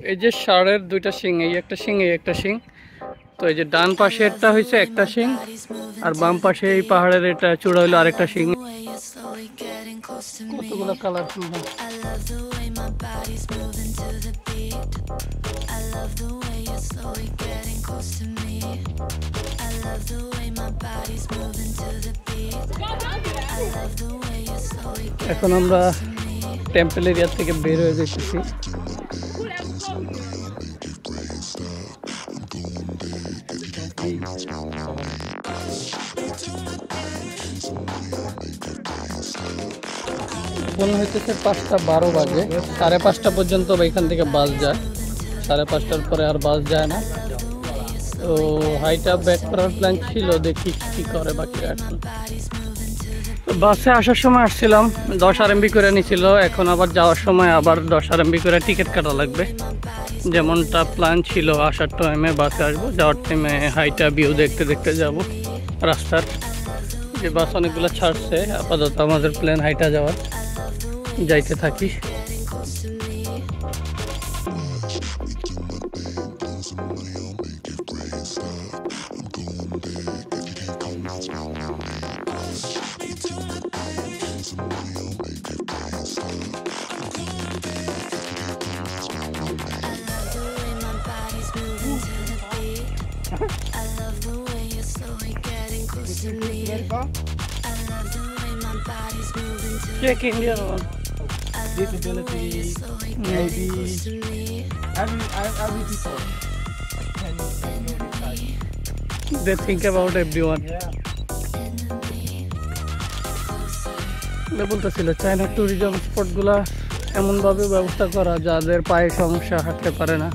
এই যে ষাঁড়ের দুইটা শিং, এই একটা শিং এই একটা শিং। তো এই যে ডান পাশেরটা হয়েছে একটা শিং, আর বাম পাশে এই পাহাড়ের এটা চূড়া হইলো আরেকটা শিং। কতগুলো কালারফুল না। এখন আমরা টেম্পল এরিয়া থেকে বের হয়ে যেতেছি। মনে হইতেছে 5:12 বাজে, 5:30 পর্যন্ত এখান থেকে বাস যায়, 5:30টার পরে আর বাস যায় না। তো হাইটা ব্যাক করার প্ল্যান ছিল, দেখি কি করে বাকিরা। এখন বাসে আসার সময় আসছিলাম 10 RMB করে নিছিল, এখন আবার যাওয়ার সময় আবার 10 RMB করে টিকিট কাটা লাগবে। যেমনটা প্ল্যান ছিল, আসার টাইমে বাসে আসবো, যাওয়ার টাইমে হাইটা ভিউ দেখতে দেখতে যাব রাস্তার। যে বাস অনেকগুলো ছাড়ছে, আপাতত আমাদের প্ল্যান হাইটা যাওয়ার, যাইতে থাকি। Check Indian one. Disability, maybe every people can They think about everyone. বলতেছিল চায়না ট্যুরিজম স্পটগুলা এমনভাবে ব্যবস্থা করা যাদের পায়ে সমস্যা, হাঁটতে পারে না,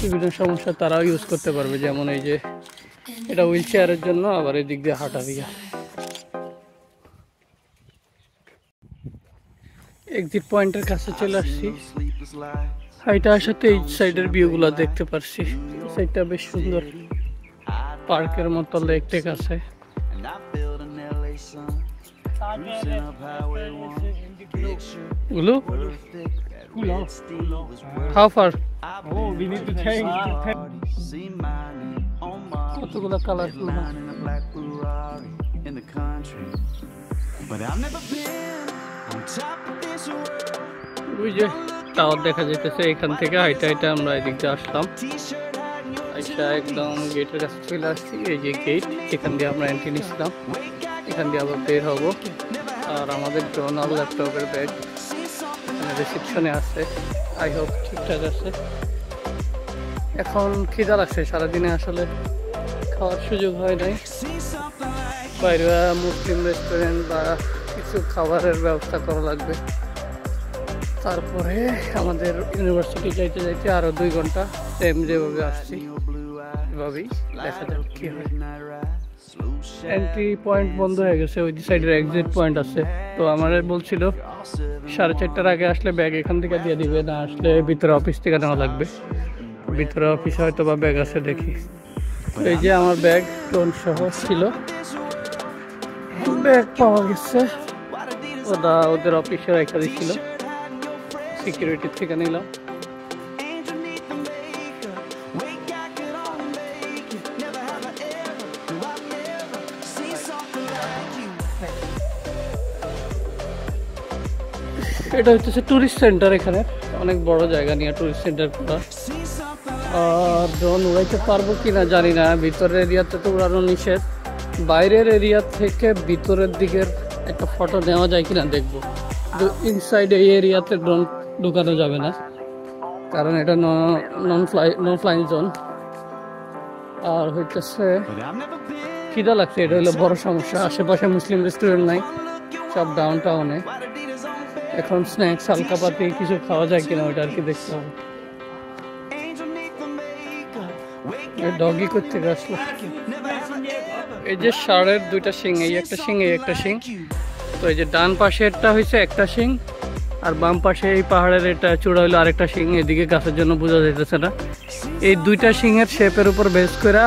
বিভিন্ন সমস্যা তারাও ইউজ করতে পারবে। যেমন এই যে এটা হুইল চেয়ারের জন্য, আবার এই দিক দিয়ে হাঁটা দিয়া। এক্সিট পয়েন্টের কাছে চলে আসছি। হাইটা আসাতে এই সাইডের ভিউগুলো দেখতে পারছি। সাইডটা বেশ সুন্দর, পার্কের মতো লেক টেক আছে। How far? Oh, we need to change. কতগুলো কালারফুল না। ওই যে টাওয়ার দেখা যাইতেছে, এখান থেকে হাইটা হাইটা আমরা এদিক দিয়ে আসলাম। আইসা একদম গেটের কাছে চলে আসছি। এই যে গেট, এখান দিয়ে আমরা এন্ট্রি নিচ্ছিলাম, এখান দিয়ে আবার বের হব। আর আমাদের জোনাল ল্যাপটপের ব্যাগ এখানে রিসেপশনে আছে, আই হোপ ঠিকঠাক আছে। এখন খিদা লাগছে, সারাদিনে আসলে খাওয়ার সুযোগ হয় নাই। বাইরে মুসলিম রেস্টুরেন্ট বা কিছু খাবারের ব্যবস্থা করা লাগবে। তারপরে আমাদের ইউনিভার্সিটি যাইতে যাইতে আরো 2 ঘন্টা, সেম যেভাবে আসছি এভাবেই দেখা যাক কি হয়। এন্ট্রি পয়েন্ট বন্ধ হয়ে গেছে, ওই সাইডের এক্সিট পয়েন্ট আছে। তো আমার বলছিল 4:30টার আগে আসলে ব্যাগ এখান থেকে দিয়ে দিবে, না আসলে ভিতরে অফিস থেকে নেওয়া লাগবে। ভিতরে অফিসে হয়তো বা ব্যাগ আছে, দেখি। এই যে আমার ব্যাগ টোন সহ ছিল, ব্যাগ পাওয়া গেছে। ওরা ওদের অফিসে রেখে দিচ্ছিল, সিকিউরিটির থেকে নিলাম। এটা হচ্ছে টুরিস্ট সেন্টার, এখানে অনেক বড় জায়গা নিয়ে টুরিস্ট সেন্টার করা। আর ড্রোন উড়াইতে পারবো কিনা জানি না, ভিতরের এরিয়াতে তো উড়ানো নিষেধ। বাইরের এরিয়া থেকে ভিতরের দিকের একটা ফটো নেওয়া যায় কিনা দেখবো। ইনসাইড এই এরিয়াতে ড্রোন ঢুকানো যাবে না, কারণ এটা নন ফ্লাইং জোন। আর হইতেছে খিদা লাগছে, এটা হলো বড় সমস্যা। আশেপাশে মুসলিম রেস্টুরেন্ট নাই, সব ডাউন টাউনে। এখন স্ন্যাক্স হালকাপাতি কিছু খাওয়া যায় কিনা ওইটা আর কি দেখতে হবে। ডগি করতে আসলো। এই যে ষাঁড়ের দুইটা শিং, এই একটা শিং এই একটা শিং। তো এই যে ডান পাশেরটা হয়েছে একটা শিং, আর বাম পাশে এই পাহাড়ের এটা চূড়া হইলো আরেকটা শিং। এদিকে গাছের জন্য বোঝা যাইতেছে না। এই দুইটা শিংয়ের শেপের উপর বেস করে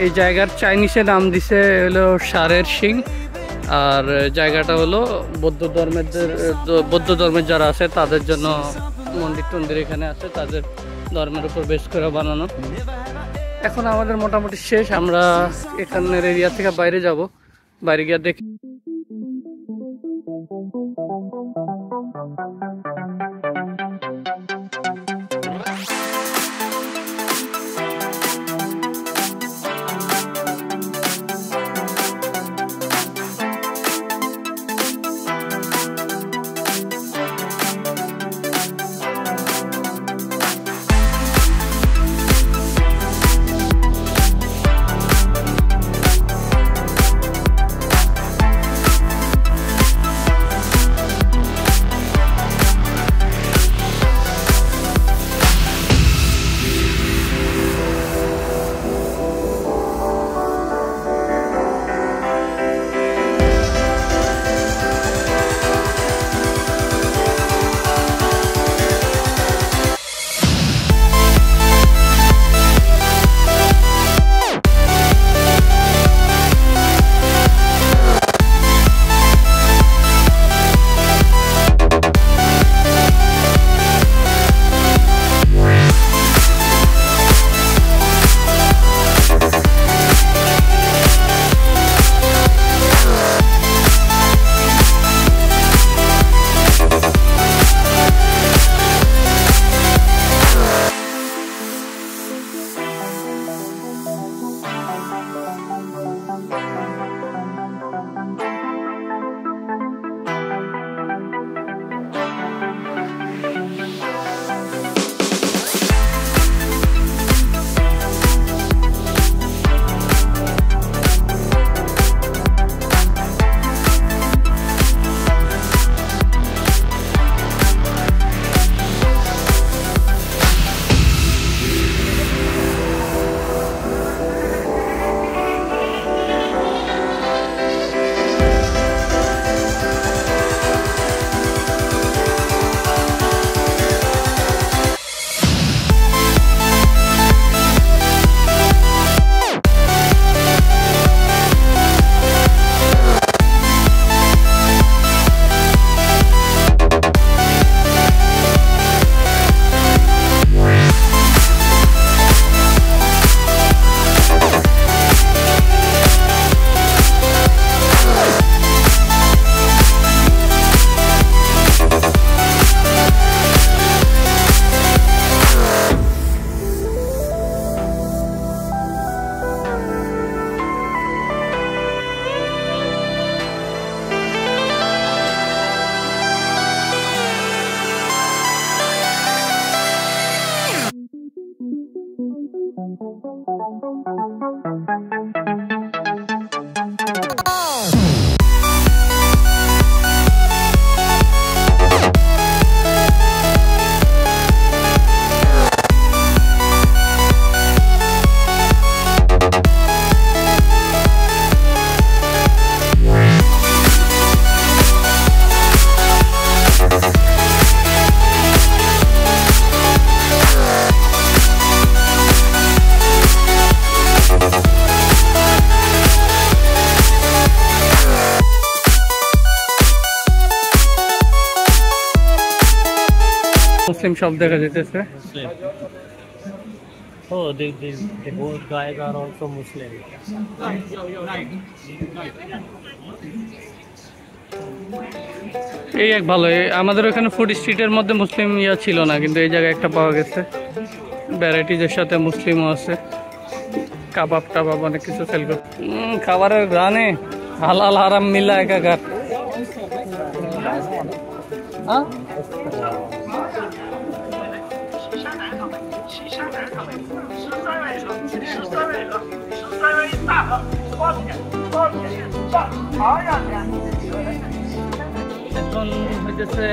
এই জায়গার চাইনিজে নাম দিছে হলো ষাঁড়ের শিং। আর জায়গাটা হলো বৌদ্ধ ধর্মের যারা আছে তাদের জন্য মন্দির টন্দির এখানে আছে, তাদের ধর্মের উপর বেশ করে বানানো। এখন আমাদের মোটামুটি শেষ, আমরা এখানের এরিয়া থেকে বাইরে যাব, বাইরে গিয়ে দেখি। মুসলিম সব দেখা যেতেছে। Oh, the both guys are also Muslim. এই এক ভালো, আমাদের ওখানে ফুড স্ট্রিটের মধ্যে মুসলিম ইয়া ছিল না, কিন্তু এই জায়গায় একটা পাওয়া গেছে। ভ্যারাইটিজের সাথে মুসলিমও আছে, কাবাব টাবাব অনেক কিছু সেল করে। খাবারের গ্রানে হালাল হারাম মিলা একাকার। হ্যাঁ এখন হইতেছে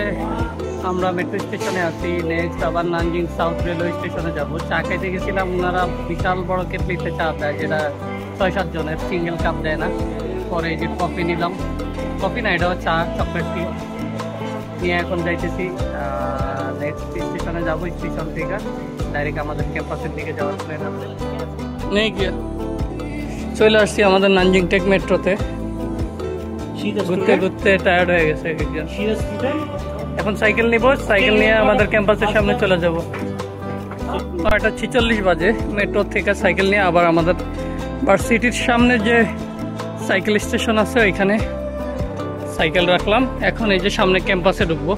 আমরা মেট্রো স্টেশনে আছি, নেক্সট আবার নানজিং সাউথ রেলওয়ে স্টেশনে যাব। চা খাইতে গেছিলাম, ওনারা বিশাল বড় কেটলিতে চা দেয়, যেটা 6-7 জনের, সিঙ্গেল কাপ দেয় না। পরে এই যে কফি নিলাম, কফি না এটাও চা, চকলেট টি নিয়ে এখন যাইতেছি নেক্সট স্টেশনে যাবো। স্টেশন থেকে ডাইরেক্ট আমাদের ক্যাম্পাসের দিকে যাওয়ার প্ল্যান আছে। নেই গিয়ে চলে আসছি আমাদের নানজিং টেক মেট্রোতে। ঘুরতে ঘুরতে টায়ার্ড হয়ে গেছে একজন। এখন সাইকেল নিব, সাইকেল নিয়ে আমাদের ক্যাম্পাসের সামনে চলে যাব। 9:46 বাজে মেট্রো থেকে সাইকেল নিয়ে আবার আমাদের ভার্সিটির সামনে যে সাইকেল স্টেশন আছে ওইখানে সাইকেল রাখলাম। এখন এই যে সামনে ক্যাম্পাসে ঢুকবো।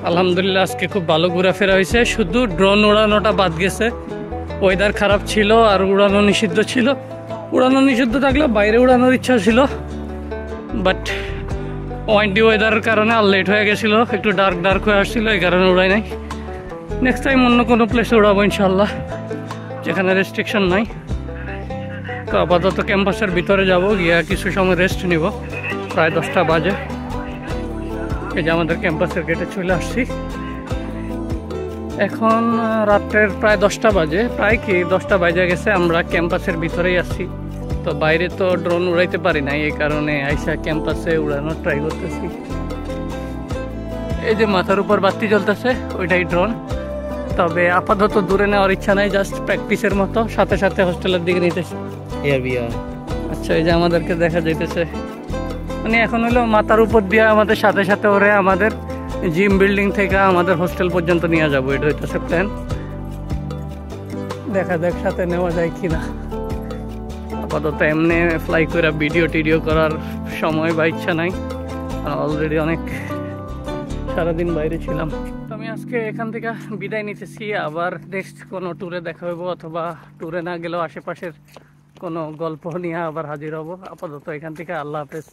আলহামদুলিল্লাহ আজকে খুব ভালো ঘোরাফেরা হয়েছে, শুধু ড্রোন উড়ানোটা বাদ গেছে। ওয়েদার খারাপ ছিল আর উড়ানো নিষিদ্ধ ছিল। উড়ানো নিষিদ্ধ থাকলে বাইরে উড়ানোর ইচ্ছা ছিল, বাট ওয়াইন্ডি ওয়েদারের কারণে আর লেট হয়ে গেছিলো, একটু ডার্ক হয়ে আসছিলো, এই কারণে উড়াই নাই। নেক্সট টাইম অন্য কোনো প্লেসে উড়াবো ইনশাল্লাহ, যেখানে রেস্ট্রিকশন নাই। তো আপাতত ক্যাম্পাসের ভিতরে যাব, গিয়ে কিছু সময় রেস্ট নিব। প্রায় 10টা বাজে। এই যে আমাদের ক্যাম্পাসের গেটে চলে আসছি। এখন রাত্রের প্রায় 10টা বাজে, প্রায় কি 10টা বাজে গেছে। আমরা ক্যাম্পাসের ভিতরেই আসছি। তো বাইরে তো ড্রোন উড়াইতে পারি না, এই কারণে আইসা ক্যাম্পাসে উড়ানোর ট্রাই করতেছি। এই যে মাথার উপর বাতি জ্বলতেছে ওইটাই ড্রোন। তবে আপাতত দূরে নেওয়ার ইচ্ছা নাই, জাস্ট প্র্যাকটিসের মতো। সাথে সাথে হোস্টেলের দিকে নিতেছে। আচ্ছা, এই যে আমাদেরকে দেখা যাইতেছে, মানে এখন হলো মাথার উপর দিয়ে আমাদের সাথে সাথে ওরে আমাদের জিম বিল্ডিং থেকে আমাদের হোস্টেল পর্যন্ত নিয়ে যাবো। এটা হইতেছে প্ল্যান। দেখা যাক সাথে নেওয়া যায় কিনা। আপাতত এমনি ফ্লাই করে ভিডিও টিডিও করার সময় বা ইচ্ছা নাই, অলরেডি অনেক সারাদিন বাইরে ছিলাম। আমি আজকে এখান থেকে বিদায় নিতেছি। আবার নেক্সট কোনো ট্যুরে দেখা হইব, অথবা ট্যুরে না গেলেও আশেপাশের কোনো গল্প নিয়ে আবার হাজির হব। আপাতত এখান থেকে আল্লাহ হাফেজ।